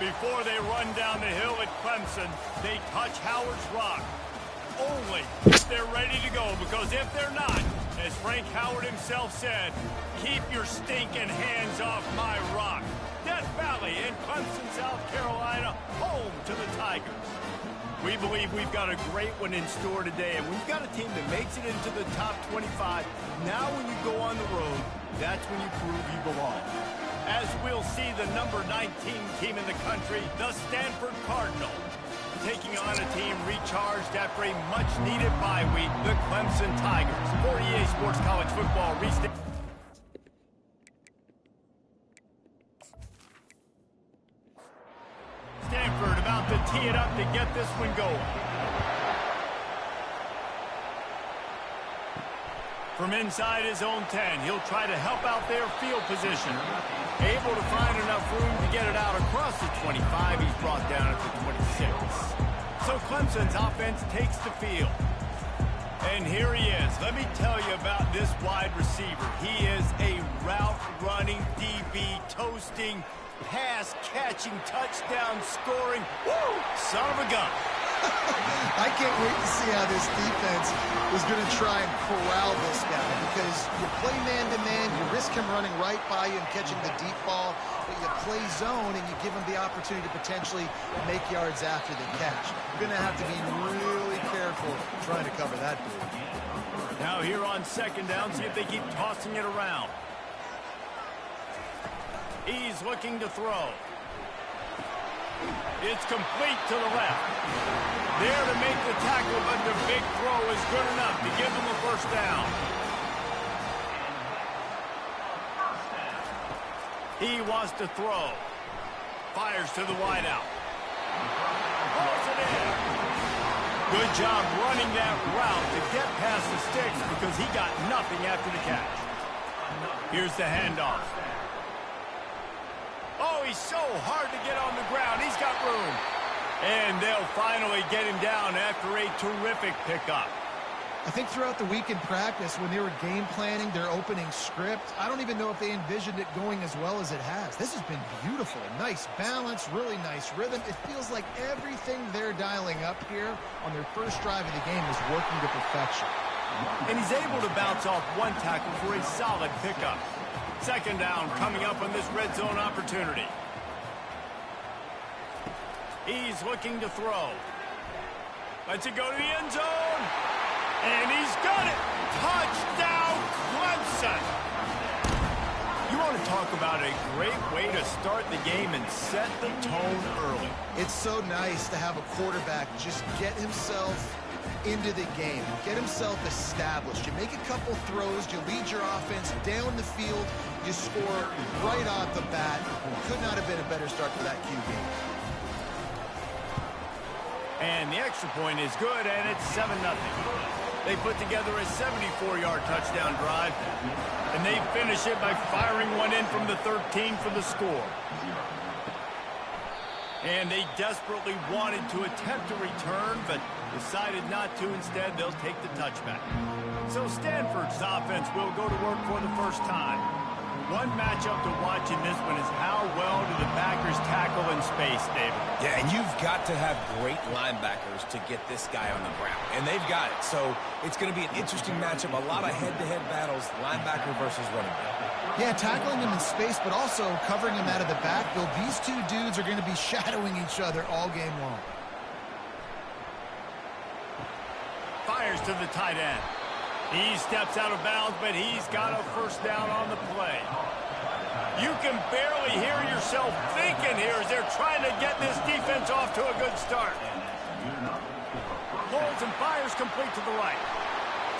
Before they run down the hill at Clemson, they touch Howard's rock. Only if they're ready to go, because if they're not, as Frank Howard himself said, keep your stinking hands off my rock. Death Valley in Clemson, South Carolina, home to the Tigers. We believe we've got a great one in store today, and we've got a team that makes it into the top 25. Now when you go on the road, that's when you prove you belong. As we'll see the number 19 team in the country, the Stanford Cardinal, taking on a team recharged after a much-needed bye week, the Clemson Tigers. For EA Sports College Football, Stanford about to tee it up to get this one going. From inside his own 10, he'll try to help out their field position. Able to find enough room to get it out across the 25. He's brought down at the 26. So Clemson's offense takes the field. And here he is. Let me tell you about this wide receiver. He is a route-running, DB, toasting, pass-catching, touchdown-scoring, woo, son of a gun. I can't wait to see how this defense is going to try and corral this guy, because you play man-to-man, you risk him running right by you and catching the deep ball, but you play zone and you give him the opportunity to potentially make yards after the catch. You're going to have to be really careful trying to cover that dude. Now here on second down, see if they keep tossing it around. He's looking to throw. It's complete to the left. There to make the tackle, but the big throw is good enough to give them a first down. He wants to throw. Fires to the wideout. Pulls it in. Good job running that route to get past the sticks, because he got nothing after the catch. Here's the handoff. Oh, he's so hard to get on the ground. He's got room. And they'll finally get him down after a terrific pickup. I think throughout the week in practice, when they were game planning their opening script, I don't even know if they envisioned it going as well as it has. This has been beautiful. Nice balance, really nice rhythm. It feels like everything they're dialing up here on their first drive of the game is working to perfection. And he's able to bounce off one tackle for a solid pickup. Second down coming up on this red zone opportunity. He's looking to throw. Lets it go to the end zone. And he's got it. Touchdown, Clemson. You want to talk about a great way to start the game and set the tone early. It's so nice to have a quarterback just get himself into the game, get himself established. You make a couple throws, you lead your offense down the field, you score right off the bat. Could not have been a better start for that QB. And the extra point is good, and it's 7-0. They put together a 74-yard touchdown drive, and they finish it by firing one in from the 13 for the score. And they desperately wanted to attempt a return, but decided not to. Instead, they'll take the touchback. So Stanford's offense will go to work for the first time. One matchup to watch in this one is how well do the backers tackle in space, David? Yeah, and you've got to have great linebackers to get this guy on the ground. And they've got it. So it's going to be an interesting matchup. A lot of head-to-head battles, linebacker versus running back. Yeah, tackling him in space, but also covering him out of the backfield. These two dudes are going to be shadowing each other all game long. Fires to the tight end. He steps out of bounds, but he's got a first down on the play. You can barely hear yourself thinking here as they're trying to get this defense off to a good start. Holds and fires complete to the right.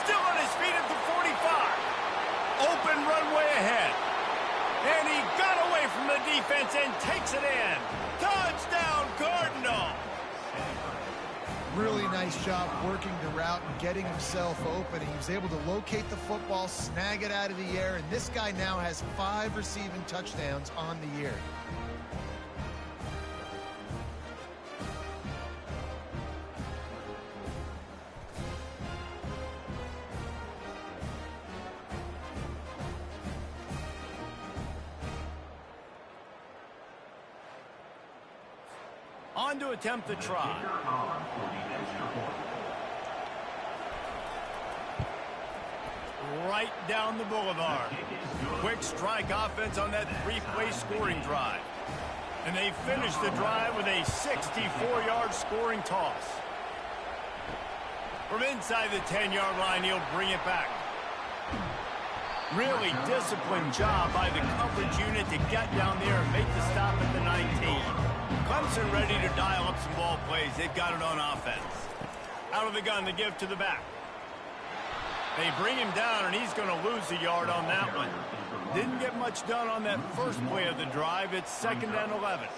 Still on his feet at the 45. Open runway ahead. And he got away from the defense and takes it in. Touchdown, Cardinal! Really nice job working the route and getting himself open. He was able to locate the football, snag it out of the air, and this guy now has 5 receiving touchdowns on the year. On to attempt the try. Right down the boulevard. Quick strike offense on that three-play scoring drive. And they finish the drive with a 64-yard scoring toss. From inside the 10-yard line, he'll bring it back. Really disciplined job by the coverage unit to get down there and make the stop at the 19. Clemson ready to dial up some ball plays. They've got it on offense. Out of the gun, the give to the back. They bring him down, and he's going to lose a yard on that one. Didn't get much done on that first play of the drive. It's 2nd and 11.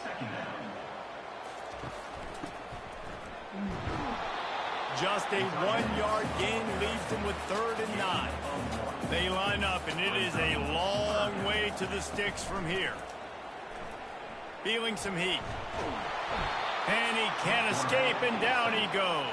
Just a 1-yard gain leaves them with 3rd and 9. They line up, and it is a long way to the sticks from here. Feeling some heat. And he can't escape, and down he goes.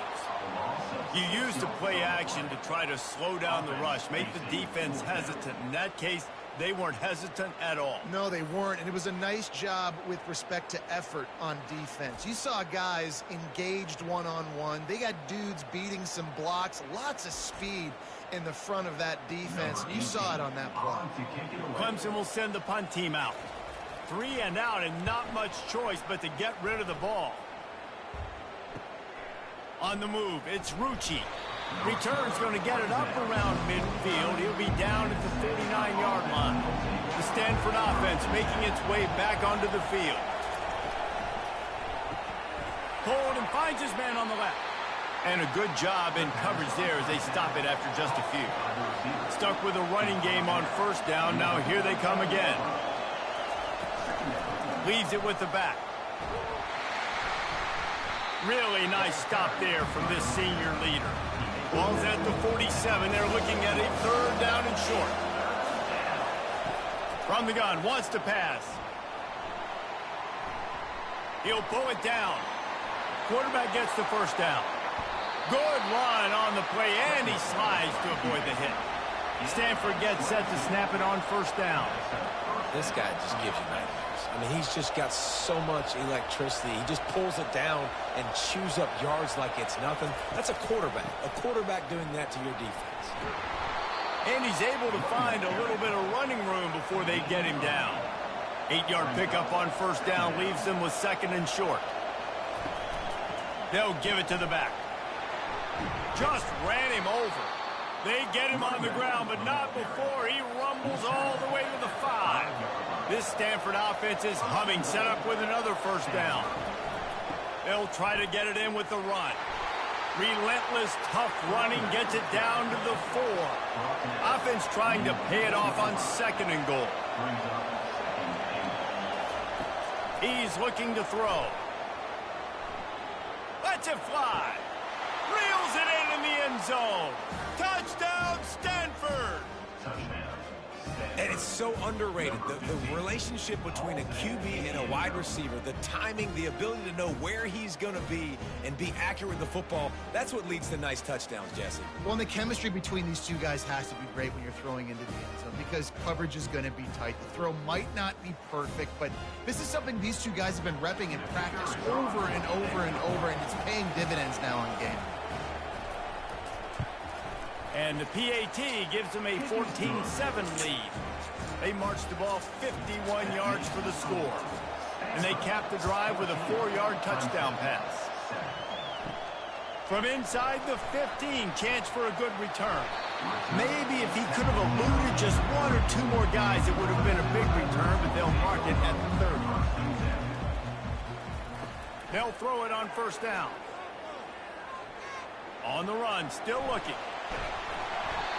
You use the play action to try to slow down the rush, make the defense hesitant. In that case, they weren't hesitant at all. No, they weren't, and it was a nice job with respect to effort on defense. You saw guys engaged one-on-one. They got dudes beating some blocks, lots of speed in the front of that defense. You saw it on that play. Clemson will send the punt team out. 3 and out, and not much choice but to get rid of the ball. On the move, it's Rucci. Return's going to get it up around midfield. He'll be down at the 49-yard line. The Stanford offense making its way back onto the field. Pulled and finds his man on the left. And a good job in coverage there as they stop it after just a few. Stuck with a running game on 1st down. Now here they come again. Leaves it with the back. Really nice stop there from this senior leader. Ball's at the 47. They're looking at a 3rd down and short. From the gun, wants to pass. He'll pull it down. Quarterback gets the 1st down. Good run on the play, and he slides to avoid the hit. Stanford gets set to snap it on 1st down. This guy just gives you nightmares. I mean, he's just got so much electricity. He just pulls it down and chews up yards like it's nothing. That's a quarterback. A quarterback doing that to your defense. And he's able to find a little bit of running room before they get him down. 8-yard pickup on 1st down leaves them with 2nd and short. They'll give it to the back. Just ran him over. They get him on the ground, but not before he rumbles all the way to the 5. This Stanford offense is humming, set up with another 1st down. They'll try to get it in with the run. Relentless, tough running gets it down to the 4. Offense trying to pay it off on 2nd and goal. He's looking to throw. Lets it fly. Reels it in the end zone. Touchdown, Stanford! And it's so underrated. The relationship between a QB and a wide receiver, the timing, the ability to know where he's going to be and be accurate with the football, that's what leads to nice touchdowns, Jesse. Well, and the chemistry between these two guys has to be great when you're throwing into the end zone because coverage is going to be tight. The throw might not be perfect, but this is something these two guys have been repping in practice over and over and over, and it's paying dividends now on game. And the PAT gives them a 14-7 lead. They march the ball 51 yards for the score. And they cap the drive with a 4-yard touchdown pass. From inside the 15, chance for a good return. Maybe if he could have eluded just 1 or 2 more guys, it would have been a big return, but they'll mark it at the 30. They'll throw it on 1st down. On the run, still looking.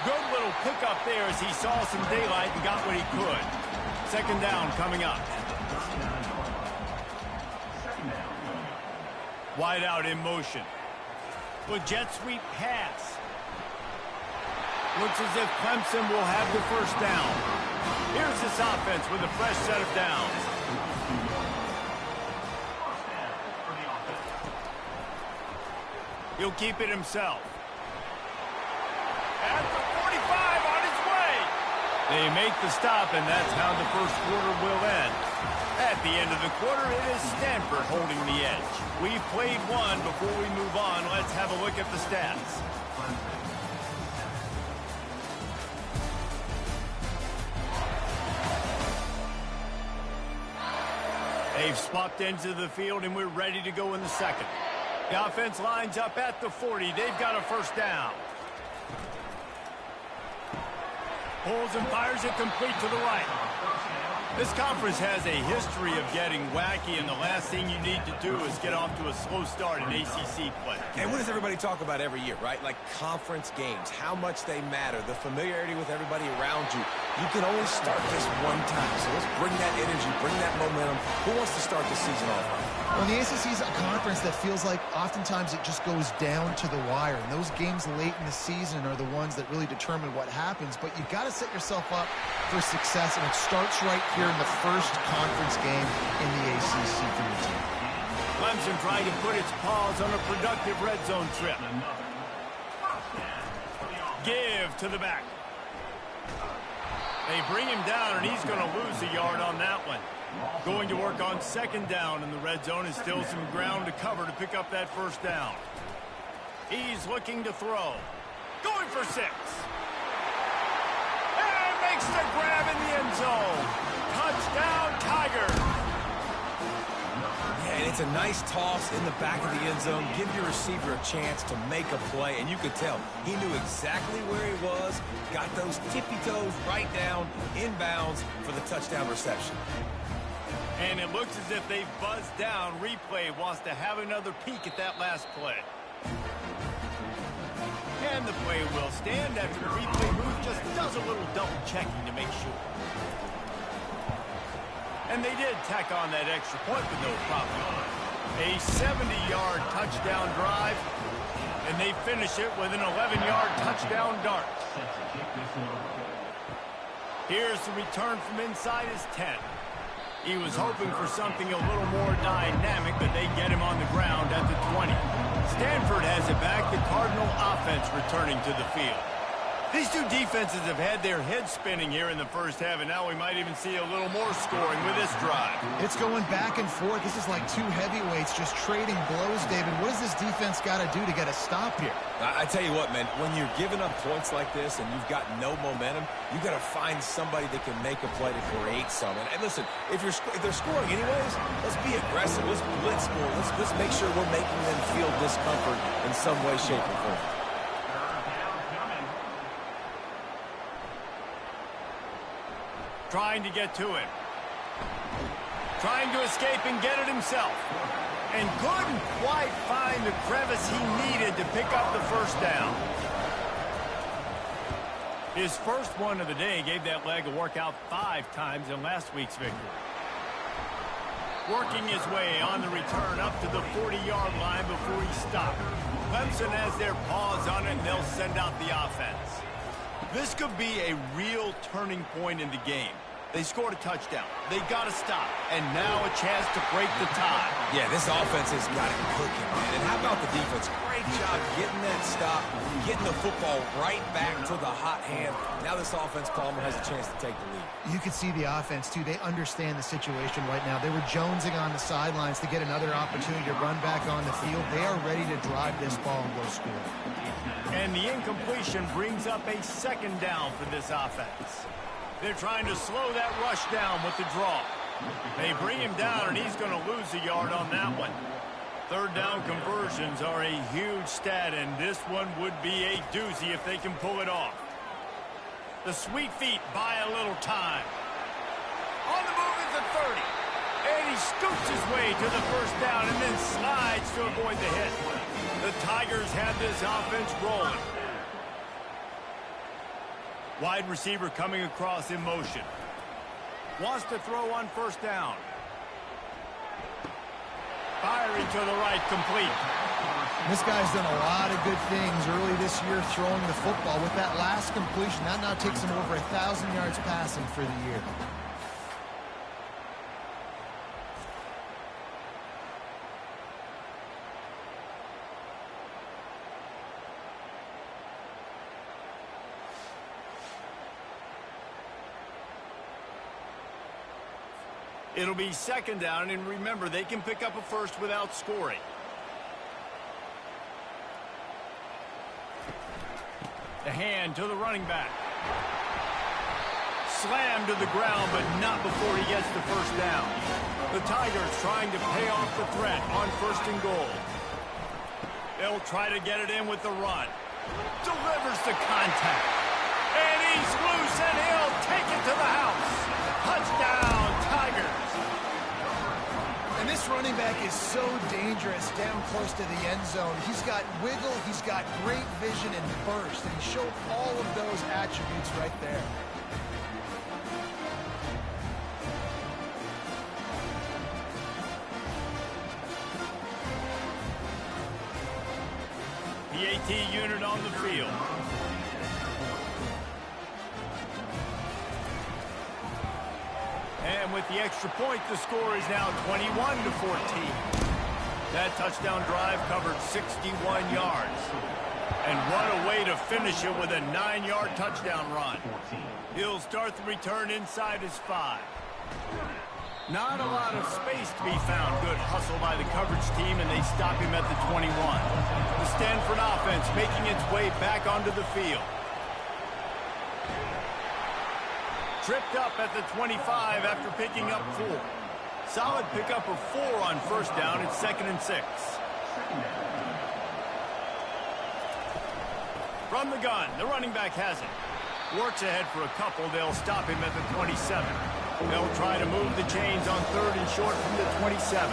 Good little pickup there as he saw some daylight and got what he could. 2nd down coming up. Wide out in motion. With jet sweep pass. Looks as if Clemson will have the 1st down. Here's this offense with a fresh set of downs. He'll keep it himself. At the 45 on his way. They make the stop, and that's how the 1st quarter will end. At the end of the quarter, it is Stanford holding the edge. We've played one. Before we move on, let's have a look at the stats. They've swapped ends of the field, and we're ready to go in the second. The offense lines up at the 40. They've got a first down. Pulls and fires it complete to the right. This conference has a history of getting wacky, and the last thing you need to do is get off to a slow start in ACC play. And what does everybody talk about every year, right? Like conference games, how much they matter, the familiarity with everybody around you. You can only start this one time, so let's bring that energy, bring that momentum. Who wants to start the season off right? Well, the ACC is a conference that feels like oftentimes it just goes down to the wire. And those games late in the season are the ones that really determine what happens. But you've got to set yourself up for success, and it starts right here in the first conference game in the ACC for your team. Clemson trying to put its paws on a productive red zone trip. Give to the back. They bring him down, and he's going to lose a yard on that one. Going to work on second down in the red zone, and still some ground to cover to pick up that first down. He's looking to throw. Going for 6. And makes the grab in the end zone. Touchdown, Tigers. Yeah, and it's a nice toss in the back of the end zone. Give your receiver a chance to make a play, and you could tell he knew exactly where he was, got those tippy toes right down, inbounds for the touchdown reception. And it looks as if they've buzzed down. Replay wants to have another peek at that last play. And the play will stand after the replay move just does a little double checking to make sure. And they did tack on that extra point with no problem. A 70-yard touchdown drive, and they finish it with an 11-yard touchdown dart. Here's the return from inside his 10. He was hoping for something a little more dynamic, but they get him on the ground at the 20. Stanford has it back, the Cardinal offense returning to the field. These two defenses have had their heads spinning here in the first half, and now we might even see a little more scoring with this drive. It's going back and forth. This is like two heavyweights just trading blows, David. What does this defense got to do to get a stop here? I tell you what, man, when you're giving up points like this and you've got no momentum, you got to find somebody that can make a play to create some. And listen, if they're scoring anyways, let's be aggressive. Let's blitz more. Let's make sure we're making them feel discomfort in some way, shape, or form. Trying to get to him. Trying to escape and get it himself. And couldn't quite find the crevice he needed to pick up the first down. His first one of the day gave that leg a workout 5 times in last week's victory. Working his way on the return up to the 40-yard line before he stopped. Clemson has their paws on it, and they'll send out the offense. This could be a real turning point in the game. They scored a touchdown. They got to stop. And now a chance to break the tie. Yeah, this offense has got it cooking, man. And how about the defense? Great job getting that stop, getting the football right back to the hot hand. Now this offense, Palmer, has a chance to take the lead. You can see the offense, too. They understand the situation right now. They were jonesing on the sidelines to get another opportunity to run back on the field. They are ready to drive this ball and go score. And the incompletion brings up a second down for this offense. They're trying to slow that rush down with the draw. They bring him down, and he's going to lose a yard on that one. Third down conversions are a huge stat, and this one would be a doozy if they can pull it off. The sweet feet buy a little time. On the move is the 30. And he scoops his way to the first down and then slides to avoid the hit. The Tigers have this offense rolling. Wide receiver coming across in motion. Wants to throw on first down. Firing to the right, complete. This guy's done a lot of good things early this year throwing the football. With that last completion, that now takes him over 1,000 yards passing for the year. It'll be second down, and remember, they can pick up a first without scoring. The hand to the running back. Slammed to the ground, but not before he gets the first down. The Tigers trying to pay off the threat on 1st and goal. They'll try to get it in with the run. Delivers the contact. And he's loose, and he'll take it to the house. Touchdown, Tigers. And this running back is so dangerous down close to the end zone. He's got wiggle, he's got great vision and burst, and he showed all of those attributes right there. The AT unit on the field. And with the extra point, the score is now 21-14. That touchdown drive covered 61 yards. And what a way to finish it with a 9-yard touchdown run. He'll start the return inside his 5. Not a lot of space to be found. Good hustle by the coverage team, and they stop him at the 21. The Stanford offense making its way back onto the field. Tripped up at the 25 after picking up 4. Solid pickup of 4 on 1st down. It's 2nd and 6. From the gun, the running back has it. Works ahead for a couple. They'll stop him at the 27. They'll try to move the chains on 3rd and short from the 27.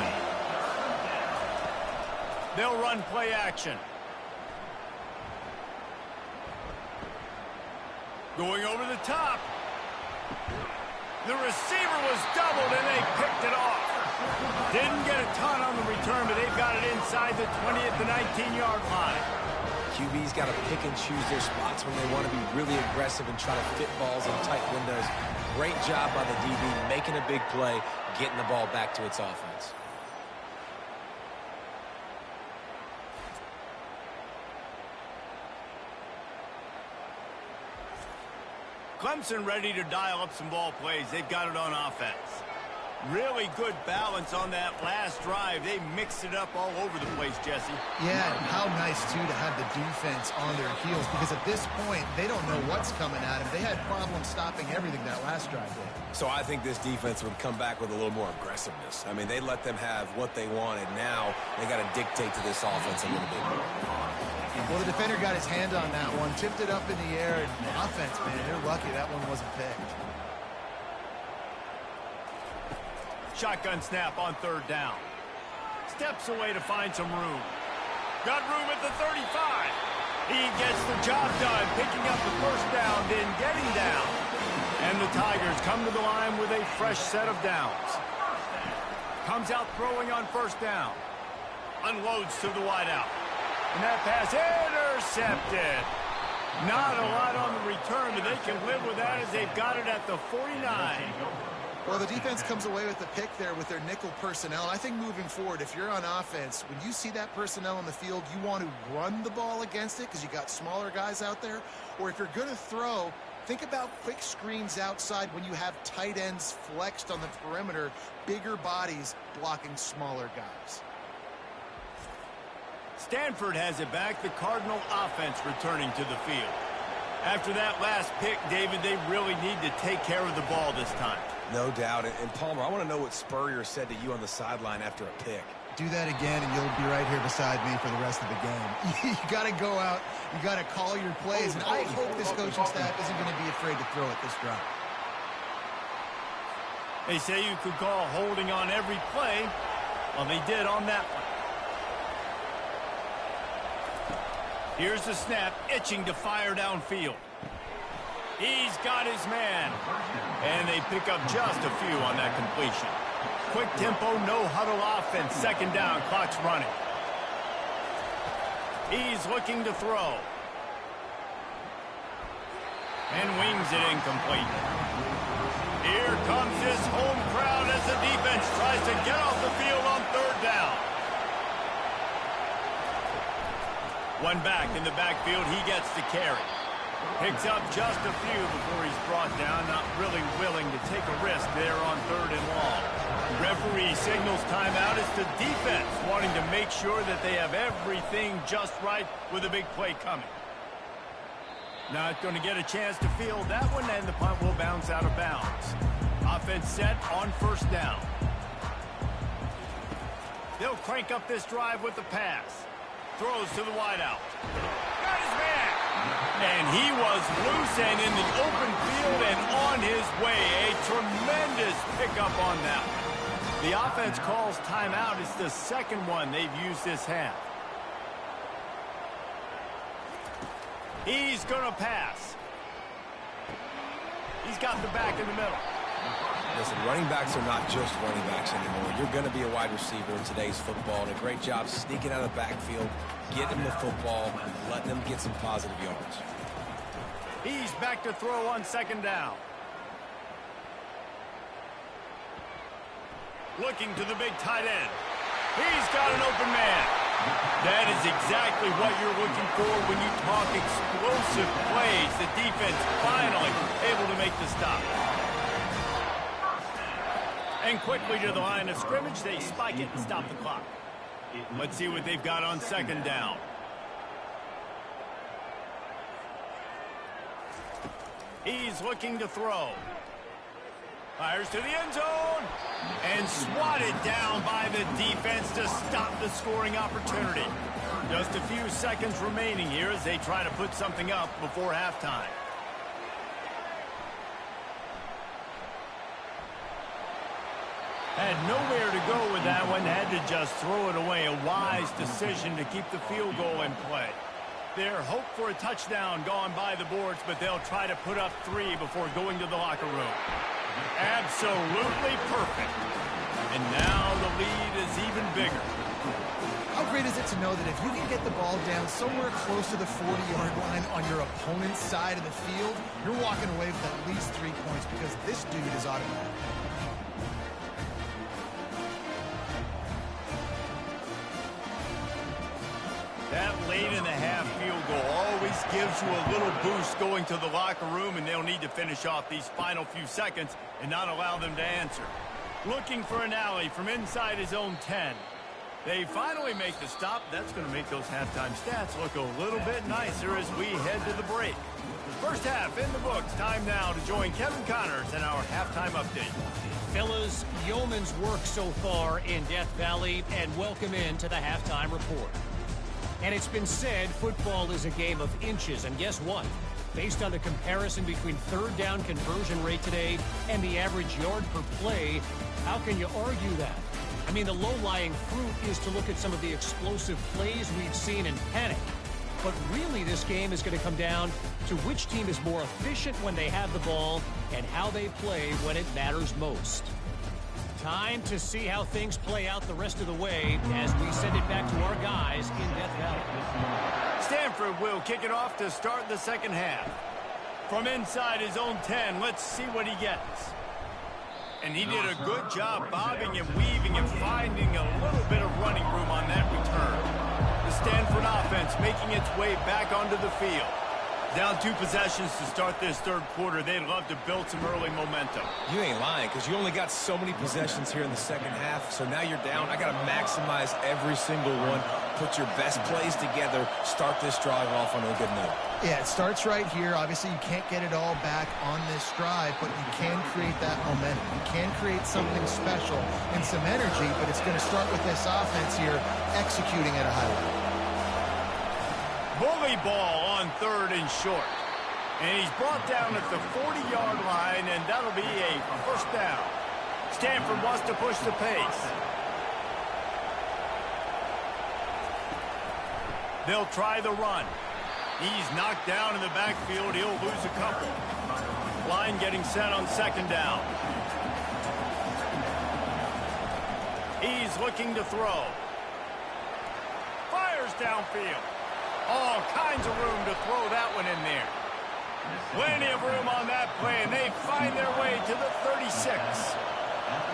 They'll run play action. Going over the top. The receiver was doubled, and they picked it off. Didn't get a ton on the return, but they've got it inside the 20 at the 19-yard line. QB's got to pick and choose their spots when they want to be really aggressive and try to fit balls in tight windows. Great job by the DB making a big play, getting the ball back to its offense. Clemson ready to dial up some ball plays. They've got it on offense. Really good balance on that last drive. They mixed it up all over the place, Jesse. Yeah, and how nice, too, to have the defense on their heels, because at this point, they don't know what's coming at them. They had problems stopping everything that last drive did. So I think this defense would come back with a little more aggressiveness. I mean, they let them have what they wanted. Now they got to dictate to this offense a little bit more. Well, the defender got his hand on that one, tipped it up in the air, and offense, man, they're lucky that one wasn't picked. Shotgun snap on 3rd down. Steps away to find some room. Got room at the 35. He gets the job done, picking up the 1st down, then getting down. And the Tigers come to the line with a fresh set of downs. Comes out throwing on 1st down. Unloads to the wideout. And that pass intercepted. Not a lot on the return, but they can live with that as they've got it at the 49. Well, the defense comes away with the pick there with their nickel personnel. And I think moving forward, if you're on offense, when you see that personnel on the field, you want to run the ball against it because you got smaller guys out there. Or if you're going to throw, think about quick screens outside when you have tight ends flexed on the perimeter, bigger bodies blocking smaller guys. Stanford has it back. The Cardinal offense returning to the field. After that last pick, David, they really need to take care of the ball this time. No doubt. And Palmer, I want to know what Spurrier said to you on the sideline after a pick. Do that again, and you'll be right here beside me for the rest of the game. You got to go out. You got to call your plays. And I hope this coaching staff isn't going to be afraid to throw it this drive. They say you could call holding on every play. Well, they did on that one. Here's the snap, itching to fire downfield. He's got his man. And they pick up just a few on that completion. Quick tempo, no huddle offense. 2nd down, clock's running. He's looking to throw. And wings it incomplete. Here comes his home crowd as the defense tries to get off the field on 3rd down. One back in the backfield, he gets the carry. Picks up just a few before he's brought down, not really willing to take a risk there on 3rd and long. Referee signals timeout. It's the defense wanting to make sure that they have everything just right with a big play coming. Not going to get a chance to field that one, and the punt will bounce out of bounds. Offense set on 1st down. They'll crank up this drive with the pass. Throws to the wideout. Got his man. And he was loose and in the open field and on his way. A tremendous pickup on that one. The offense calls timeout. It's the second one they've used this half. He's going to pass. He's got the back in the middle. Listen, running backs are not just running backs anymore. You're going to be a wide receiver in today's football, and a great job sneaking out of the backfield, getting them the football, letting them get some positive yards. He's back to throw on 2nd down. Looking to the big tight end. He's got an open man. That is exactly what you're looking for when you talk explosive plays. The defense finally able to make the stop. And quickly to the line of scrimmage, they spike it and stop the clock. Let's see what they've got on 2nd down. He's looking to throw. Fires to the end zone. And swatted down by the defense to stop the scoring opportunity. Just a few seconds remaining here as they try to put something up before halftime. Had nowhere to go with that one. Had to just throw it away. A wise decision to keep the field goal in play. Their hope for a touchdown gone by the boards, but they'll try to put up 3 before going to the locker room. Absolutely perfect. And now the lead is even bigger. How great is it to know that if you can get the ball down somewhere close to the 40-yard line on your opponent's side of the field, you're walking away with at least 3 points because this dude is automatic. That late in the half field goal always gives you a little boost going to the locker room, and they'll need to finish off these final few seconds and not allow them to answer. Looking for an alley from inside his own 10. They finally make the stop. That's going to make those halftime stats look a little bit nicer as we head to the break. First half in the books. Time now to join Kevin Connors in our halftime update. Fellas, yeoman's work so far in Death Valley, and welcome into the halftime report. And it's been said football is a game of inches, and guess what? Based on the comparison between 3rd down conversion rate today and the average yard per play, how can you argue that? I mean, the low-lying fruit is to look at some of the explosive plays we've seen and panic. But really, this game is going to come down to which team is more efficient when they have the ball and how they play when it matters most. Time to see how things play out the rest of the way as we send it back to our guys in Death Valley. Stanford will kick it off to start the second half. From inside his own 10, let's see what he gets. And he did a good job bobbing and weaving and finding a little bit of running room on that return. The Stanford offense making its way back onto the field. Down 2 possessions to start this 3rd quarter. They'd love to build some early momentum. You ain't lying, because you only got so many possessions here in the second half, so now you're down. I got to maximize every single one, put your best plays together, start this drive off on a good note. Yeah, it starts right here. Obviously, you can't get it all back on this drive, but you can create that momentum. You can create something special and some energy, but it's going to start with this offense here executing at a high level. Bully ball on 3rd and short. And he's brought down at the 40-yard line, and that'll be a 1st down. Stanford wants to push the pace. They'll try the run. He's knocked down in the backfield. He'll lose a couple. Line getting set on 2nd down. He's looking to throw. Fires downfield. All kinds of room to throw that one in there. Plenty of room on that play, and they find their way to the 36.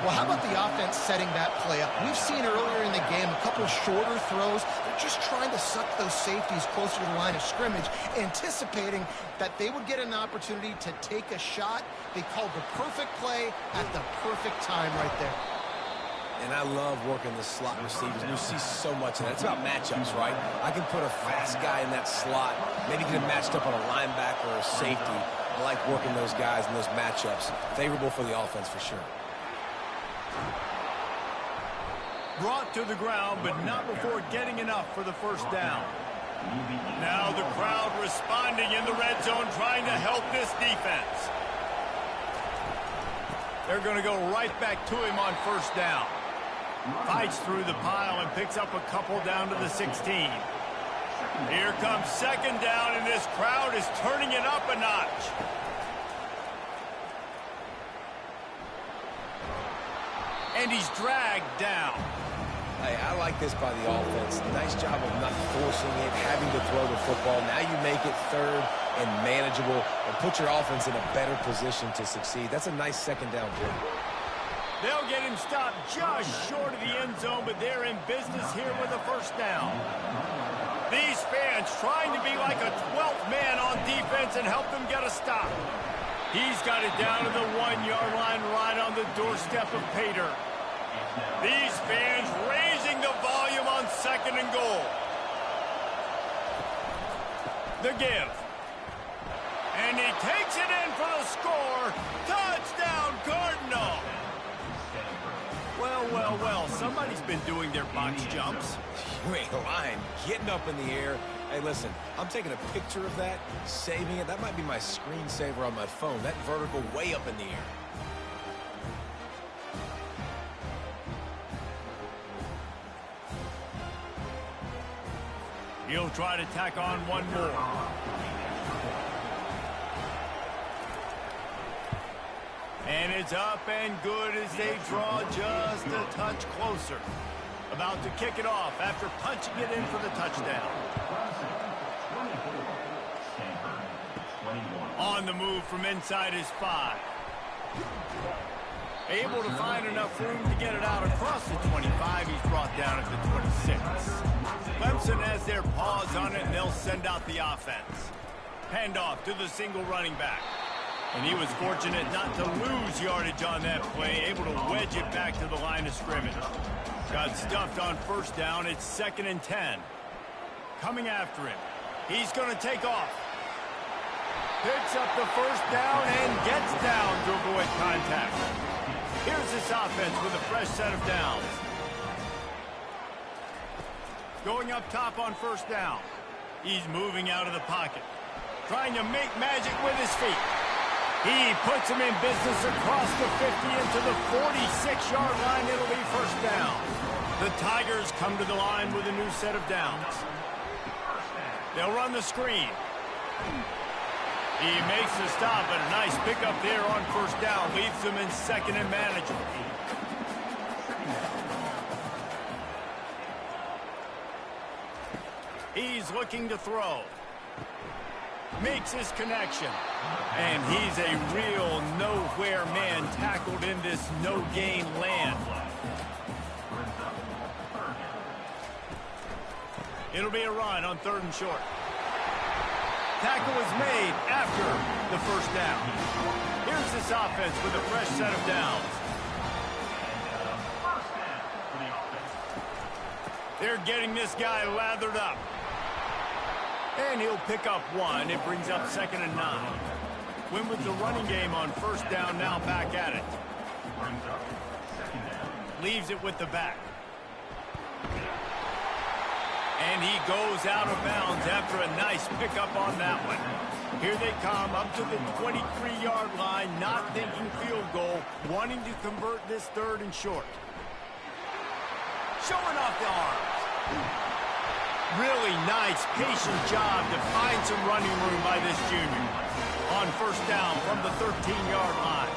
Well, how about the offense setting that play up? We've seen earlier in the game a couple shorter throws. They're They're just trying to suck those safeties closer to the line of scrimmage, anticipating that they would get an opportunity to take a shot. They called the perfect play at the perfect time right there. And I love working the slot receivers. And you see so much of that. It's about matchups, right? I can put a fast guy in that slot, maybe get him matched up on a linebacker or a safety. I like working those guys in those matchups. Favorable for the offense for sure. Brought to the ground, but not before getting enough for the first down. Now the crowd responding in the red zone, trying to help this defense. They're going to go right back to him on first down. Fights through the pile and picks up a couple down to the 16. Here comes second down, and this crowd is turning it up a notch. And he's dragged down. Hey, I like this by the offense. Nice job of not forcing it, having to throw the football. Now you make it third and manageable and put your offense in a better position to succeed. That's a nice second down play. They'll get him stopped just short of the end zone, but they're in business here with a first down. These fans trying to be like a 12th man on defense and help them get a stop. He's got it down to the 1-yard line right on the doorstep of Pater. These fans raising the volume on second and goal. The give. And he takes it in for the score. Touchdown, Cardinal. Well, well, well, somebody's been doing their box jumps. You ain't lying. Getting up in the air. Hey, listen, I'm taking a picture of that, saving it. That might be my screensaver on my phone. That vertical way up in the air. He'll try to tack on one more. And it's up and good as they draw just a touch closer. About to kick it off after punching it in for the touchdown. On the move from inside his 5. Able to find enough room to get it out across the 25. He's brought down at the 26. Clemson has their paws on it, and they'll send out the offense. Handoff to the single running back. And he was fortunate not to lose yardage on that play, able to wedge it back to the line of scrimmage. Got stuffed on first down. It's 2nd and 10. Coming after him. He's going to take off. Picks up the first down and gets down to avoid contact. Here's this offense with a fresh set of downs. Going up top on first down. He's moving out of the pocket. Trying to make magic with his feet. He puts him in business across the 50 into the 46-yard line. It'll be first down. The Tigers come to the line with a new set of downs. They'll run the screen. He makes the stop, and a nice pickup there on first down. Leaves them in second and manageable. He's looking to throw. Makes his connection. And he's a real nowhere man tackled in this no-gain land. It'll be a run on 3rd and short. Tackle is made after the first down. Here's this offense with a fresh set of downs. They're getting this guy lathered up. And he'll pick up 1. It brings up 2nd and 9. Win with the running game on first down, now back at it. Leaves it with the back. And he goes out of bounds after a nice pickup on that one. Here they come up to the 23-yard line, not thinking field goal, wanting to convert this 3rd and short. Showing off the arms. Really nice, patient job to find some running room by this junior. On first down from the 13-yard line.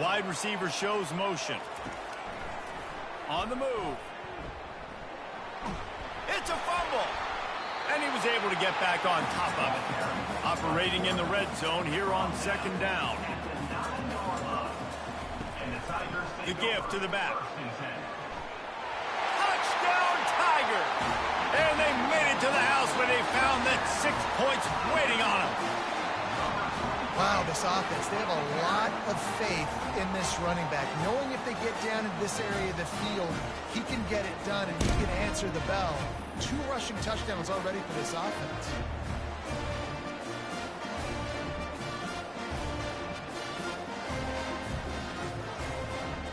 Wide receiver shows motion. On the move. It's a fumble. And he was able to get back on top of it. Operating in the red zone here on 2nd down. The give to the back. Touchdown, Tigers! And they made it to the house where they found that 6 points waiting on them. Wow, this offense, they have a lot of faith in this running back. Knowing if they get down into this area of the field, he can get it done and he can answer the bell. 2 rushing touchdowns already for this offense.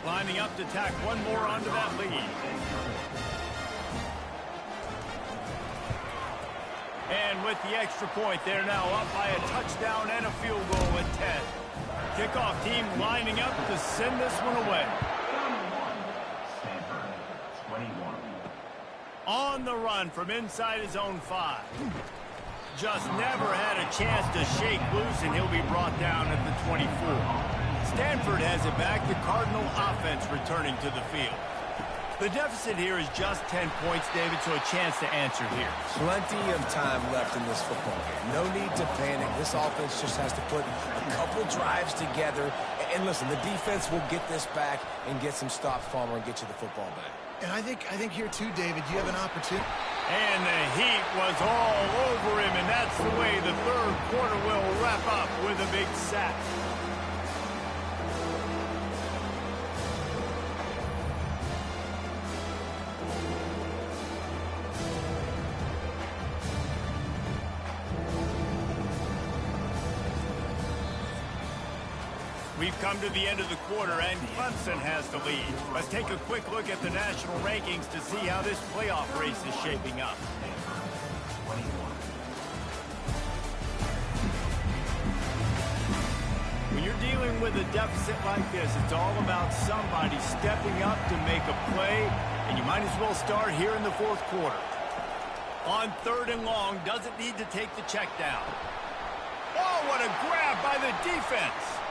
Lining up to tack one more onto that lead. And with the extra point, they're now up by a touchdown and a field goal at 10. Kickoff team lining up to send this one away. Stanford, 21. On the run from inside his own 5. Just never had a chance to shake loose, and he'll be brought down at the 24. Stanford has it back. The Cardinal offense returning to the field. The deficit here is just 10 points, David, so a chance to answer here. Plenty of time left in this football game. No need to panic. This offense just has to put a couple drives together. And listen, the defense will get this back and get some stops, Palmer, and get you the football back. And I think here too, David, you have an opportunity. And the heat was all over him, and that's the way the third quarter will wrap up with a big sack. We've come to the end of the quarter, and Clemson has the lead. Let's take a quick look at the national rankings to see how this playoff race is shaping up. When you're dealing with a deficit like this, it's all about somebody stepping up to make a play, and you might as well start here in the fourth quarter. On 3rd and long, doesn't need to take the check down. Oh, what a grab by the defense!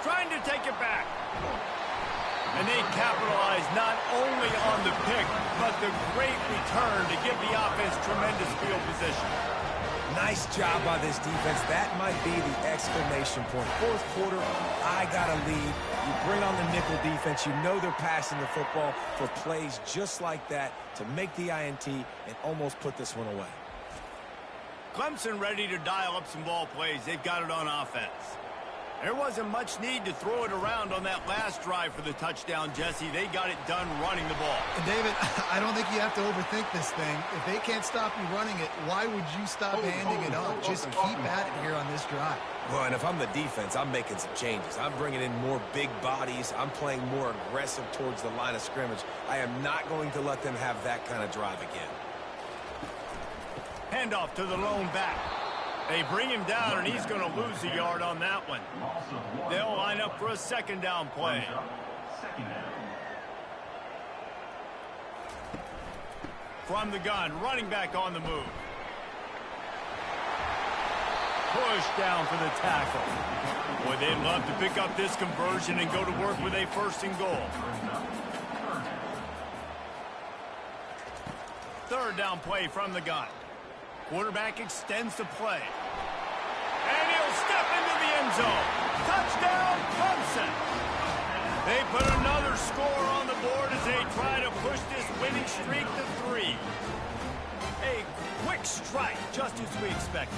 Trying to take it back. And they capitalize not only on the pick, but the great return to give the offense tremendous field position. Nice job by this defense. That might be the exclamation point. Fourth quarter, I got a lead. You bring on the nickel defense. You know they're passing the football for plays just like that to make the INT and almost put this one away. Clemson ready to dial up some ball plays. They've got it on offense. There wasn't much need to throw it around on that last drive for the touchdown, Jesse. They got it done running the ball. And David, I don't think you have to overthink this thing. If they can't stop you running it, why would you stop handing it off? Just keep at it here on this drive. Well, and if I'm the defense, I'm making some changes. I'm bringing in more big bodies. I'm playing more aggressive towards the line of scrimmage. I am not going to let them have that kind of drive again. Handoff to the lone back. They bring him down, and he's going to lose a yard on that one. They'll line up for a 2nd down play. From the gun, running back on the move. Push down for the tackle. Boy, they'd love to pick up this conversion and go to work with a 1st and goal. 3rd down play from the gun. Quarterback extends the play. And he'll step into the end zone. Touchdown, Clemson. They put another score on the board as they try to push this winning streak to 3. A quick strike, just as we expected.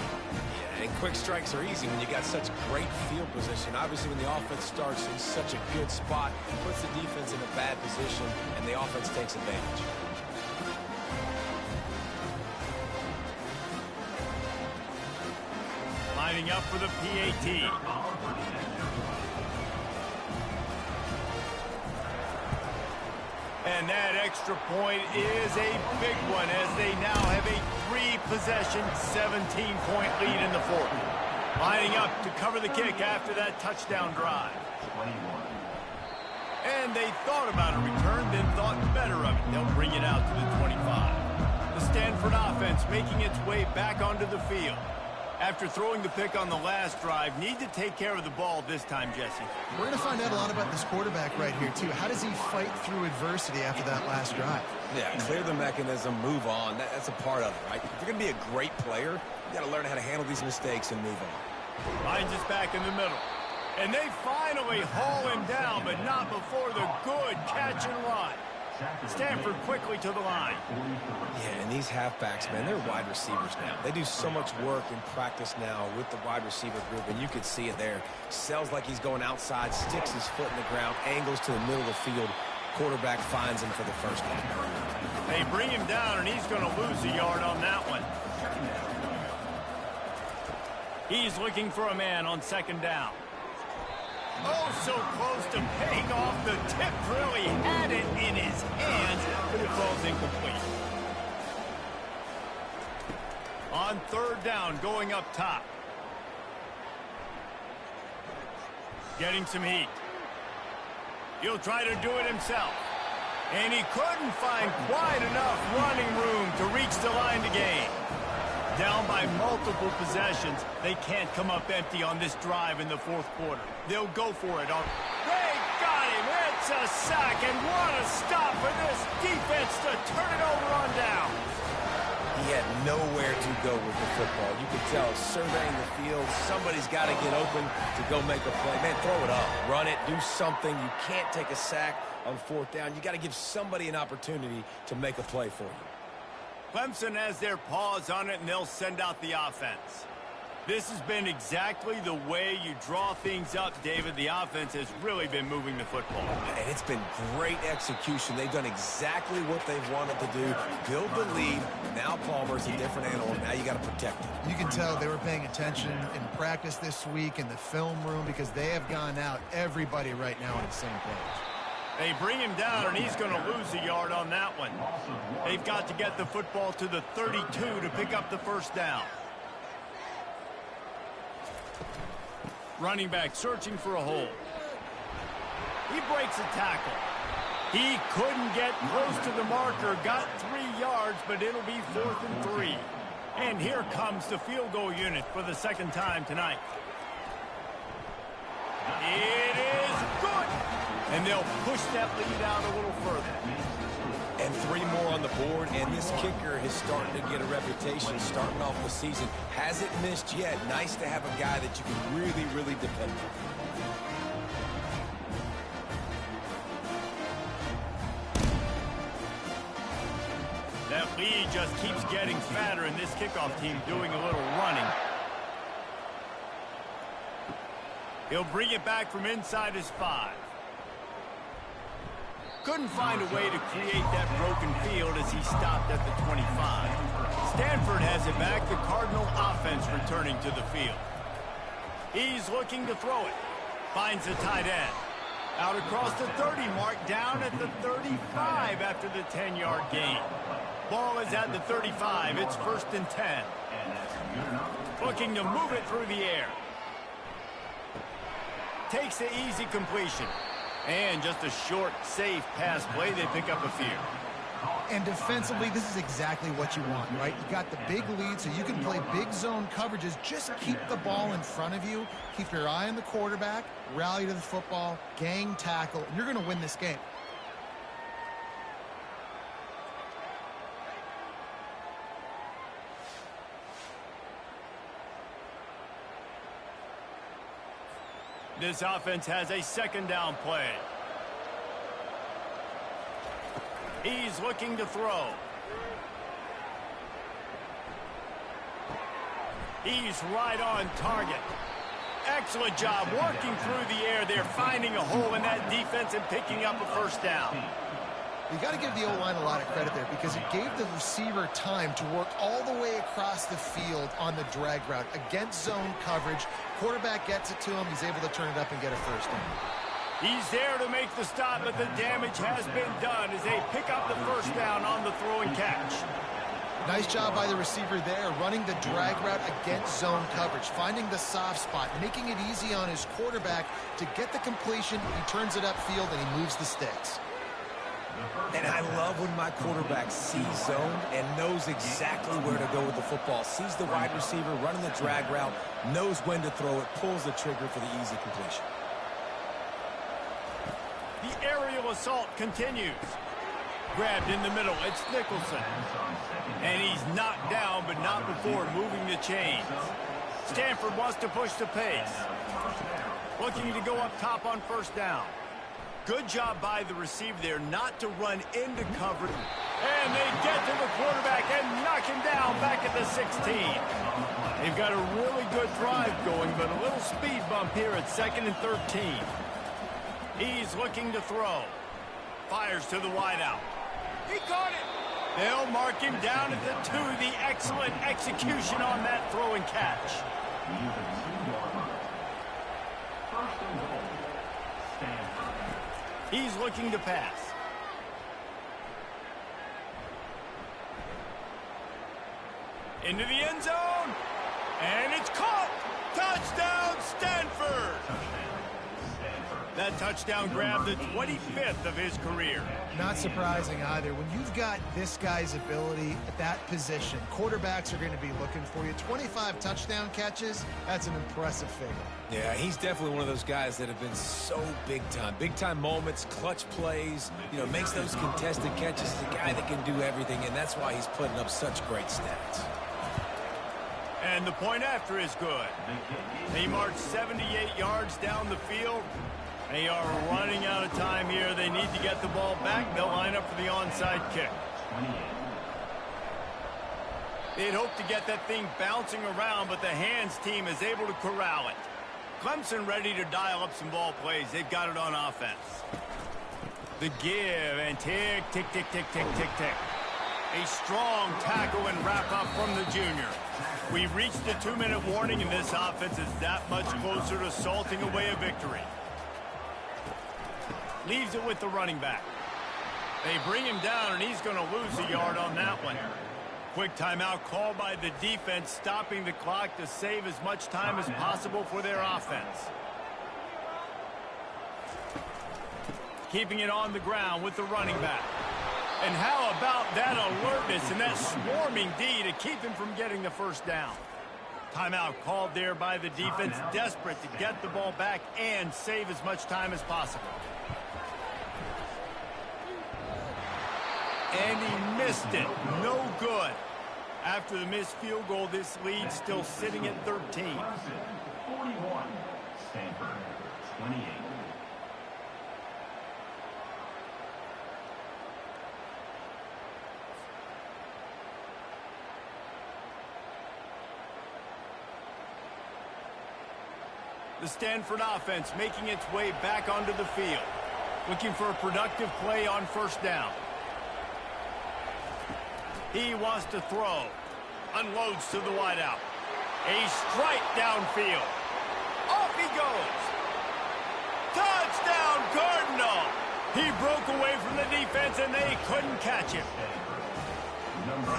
Yeah, and quick strikes are easy when you got such great field position. Obviously, when the offense starts in such a good spot, it puts the defense in a bad position, and the offense takes advantage. Lining up for the PAT. And that extra point is a big one as they now have a 3-possession, 17-point lead in the 4th. Lining up to cover the kick after that touchdown drive. And they thought about a return, then thought better of it. They'll bring it out to the 25. The Stanford offense making its way back onto the field. After throwing the pick on the last drive, need to take care of the ball this time, Jesse. We're going to find out a lot about this quarterback right here, too. How does he fight through adversity after that last drive? Yeah, clear the mechanism, move on. That's a part of it, right? If you're going to be a great player, you got to learn how to handle these mistakes and move on. Finds us back in the middle. And they finally haul him down, but not before the good catch and run. Stanford quickly to the line. Yeah, and these halfbacks, man, they're wide receivers now. They do so much work in practice now with the wide receiver group, and you can see it there. Sells like he's going outside, sticks his foot in the ground, angles to the middle of the field. Quarterback finds him for the first down. They bring him down, and he's going to lose a yard on that one. He's looking for a man on second down. Oh, so close to paying off. The tip really had it in his hands, but it falls incomplete. On third down, going up top. Getting some heat. He'll try to do it himself. And he couldn't find quite enough running room to reach the line to gain. Down by multiple possessions, they can't come up empty on this drive in the fourth quarter. They'll go for it. They got him. It's a sack, and what a stop for this defense to turn it over on down. He had nowhere to go with the football. You could tell, surveying the field, somebody's got to get open to go make a play. Man, throw it up. Run it. Do something. You can't take a sack on fourth down. You got to give somebody an opportunity to make a play for you. Clemson has their paws on it, and they'll send out the offense. This has been exactly the way you draw things up, David. The offense has really been moving the football. And it's been great execution. They've done exactly what they've wanted to do. Build the lead. Now Palmer's a different animal. Now you got to protect it. You can tell they were paying attention in practice this week in the film room because they have gone out everybody right now on the same page. They bring him down, and he's going to lose a yard on that one. They've got to get the football to the 32 to pick up the first down. Running back searching for a hole. He breaks a tackle. He couldn't get close to the marker. Got 3 yards, but it'll be 4th and 3. And here comes the field goal unit for the second time tonight. It is good. And they'll push that lead out a little further. And 3 more on the board, and this kicker is starting to get a reputation starting off the season. Hasn't missed yet. Nice to have a guy that you can really, really depend on. That lead just keeps getting fatter, and this kickoff team doing a little running. He'll bring it back from inside his 5. Couldn't find a way to create that broken field as he stopped at the 25. Stanford has it back. The Cardinal offense returning to the field. He's looking to throw it. Finds the tight end. Out across the 30 mark, down at the 35 after the 10-yard gain. Ball is at the 35. It's 1st and 10. Looking to move it through the air. Takes the easy completion. And just a short, safe pass play. They pick up a few. And defensively, this is exactly what you want, right? You got the big lead, so you can play big zone coverages. Just keep the ball in front of you. Keep your eye on the quarterback. Rally to the football. Gang tackle. And you're going to win this game. This offense has a second down play. He's looking to throw. He's right on target. Excellent job working through the air. They're finding a hole in that defense and picking up a first down. You got to give the O-line a lot of credit there because it gave the receiver time to work all the way across the field on the drag route against zone coverage. Quarterback gets it to him. He's able to turn it up and get a first down. He's there to make the stop, but the damage has been done as they pick up the first down on the throw and catch. Nice job by the receiver there, running the drag route against zone coverage, finding the soft spot, making it easy on his quarterback to get the completion. He turns it upfield, and he moves the sticks. And I love when my quarterback sees zone and knows exactly where to go with the football. Sees the wide receiver running the drag route, knows when to throw it, pulls the trigger for the easy completion. The aerial assault continues. Grabbed in the middle, it's Nicholson. And he's knocked down, but not before moving the chains. Stanford wants to push the pace. Looking to go up top on first down. Good job by the receiver there not to run into coverage. And they get to the quarterback and knock him down back at the 16. They've got a really good drive going, but a little speed bump here at 2nd and 13. He's looking to throw. Fires to the wideout. He caught it. They'll mark him down at the 2. The excellent execution on that throw and catch. He's looking to pass. Into the end zone. And it's caught. Touchdown, Stanford. That touchdown grabbed the 25th of his career. Not surprising either. When you've got this guy's ability at that position, quarterbacks are going to be looking for you. 25 touchdown catches, that's an impressive figure. Yeah, he's definitely one of those guys that have been so big time. Big time moments, clutch plays, makes those contested catches. He's a guy that can do everything, and that's why he's putting up such great stats. And the point after is good. They march 78 yards down the field. They are running out of time here. They need to get the ball back. They'll line up for the onside kick. They'd hope to get that thing bouncing around, but the hands team is able to corral it. Clemson ready to dial up some ball plays. They've got it on offense. The give and tick, tick, tick, tick, tick, tick, tick. A strong tackle and wrap up from the junior. We've reached the 2-minute warning, and this offense is that much closer to salting away a victory. Leaves it with the running back. They bring him down, and he's going to lose a yard on that one. Quick timeout called by the defense, stopping the clock to save as much time as possible for their offense. Keeping it on the ground with the running back. And how about that alertness and that swarming D to keep him from getting the first down? Timeout called there by the defense, desperate to get the ball back and save as much time as possible. And he missed it. No good. After the missed field goal, this lead still sitting at 13. 41, Stanford, 28. The Stanford offense making its way back onto the field. Looking for a productive play on first down. He wants to throw. Unloads to the wideout. A strike downfield. Off he goes. Touchdown, Cardinal. He broke away from the defense, and they couldn't catch him.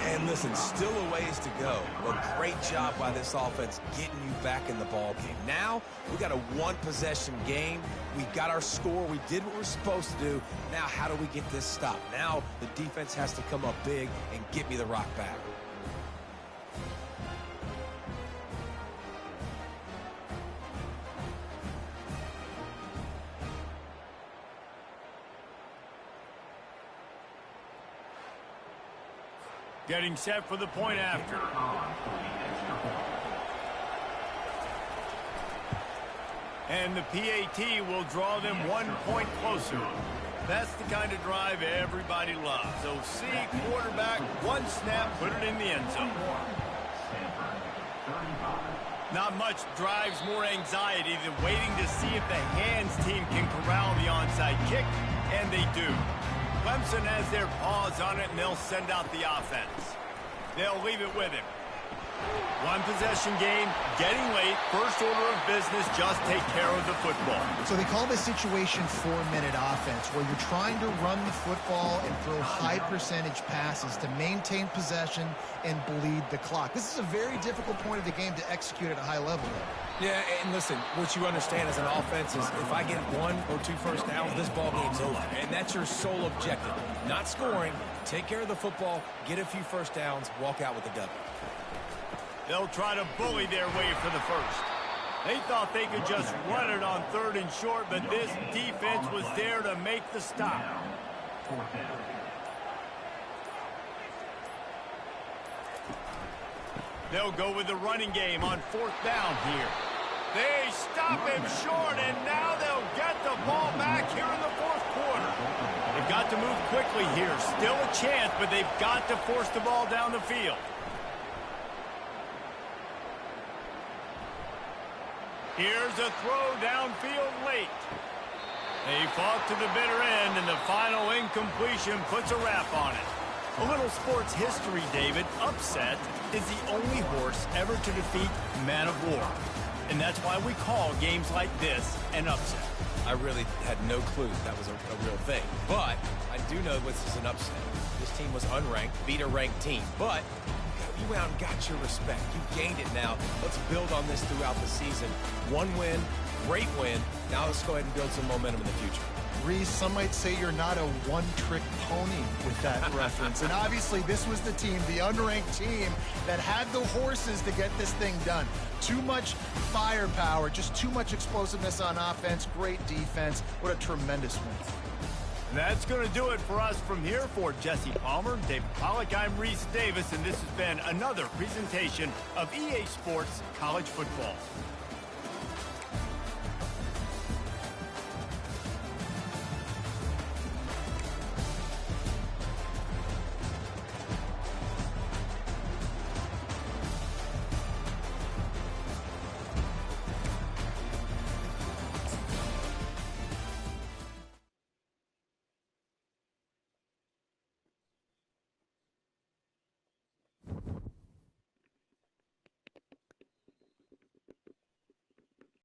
And listen, still a ways to go. A great job by this offense getting you back in the ball game. Now, we got a one-possession game. We got our score. We did what we're supposed to do. Now, how do we get this stopped? Now, the defense has to come up big and get me the rock back. Getting set for the point after. And the PAT will draw them 1 point closer. That's the kind of drive everybody loves. So see quarterback, one snap, put it in the end zone. Not much drives more anxiety than waiting to see if the hands team can corral the onside kick, and they do. Clemson has their paws on it, and they'll send out the offense. They'll leave it with him. One possession game, getting late, first order of business, just take care of the football. So they call this situation 4-minute offense, where you're trying to run the football and throw high percentage passes to maintain possession and bleed the clock. This is a very difficult point of the game to execute at a high level. Yeah, and listen, what you understand as an offense is if I get 1 or 2 first downs, this ball game's over. And that's your sole objective. Not scoring, take care of the football, get a few first downs, walk out with a W. They'll try to bully their way for the first. They thought they could just run it on 3rd and short, but this defense was there to make the stop. They'll go with the running game on 4th down here. They stop him short, and now they'll get the ball back here in the 4th to move quickly here. Still a chance, but they've got to force the ball down the field. Here's a throw downfield late. They fought to the bitter end, and the final incompletion puts a wrap on it. A little sports history, David. Upset is the only horse ever to defeat Man of War. And that's why we call games like this an upset. I really had no clue that was a real thing. But I do know this is an upset. This team was unranked, beat a ranked team. But you went out and got your respect. You gained it now. Let's build on this throughout the season. One win, great win. Now let's go ahead and build some momentum in the future. Reese, some might say you're not a one-trick pony with that reference. And obviously, this was the team, the unranked team, that had the horses to get this thing done. Too much firepower, just too much explosiveness on offense, great defense. What a tremendous win. That's going to do it for us from here. For Jesse Palmer, David Pollack, I'm Reese Davis, and this has been another presentation of EA Sports College Football.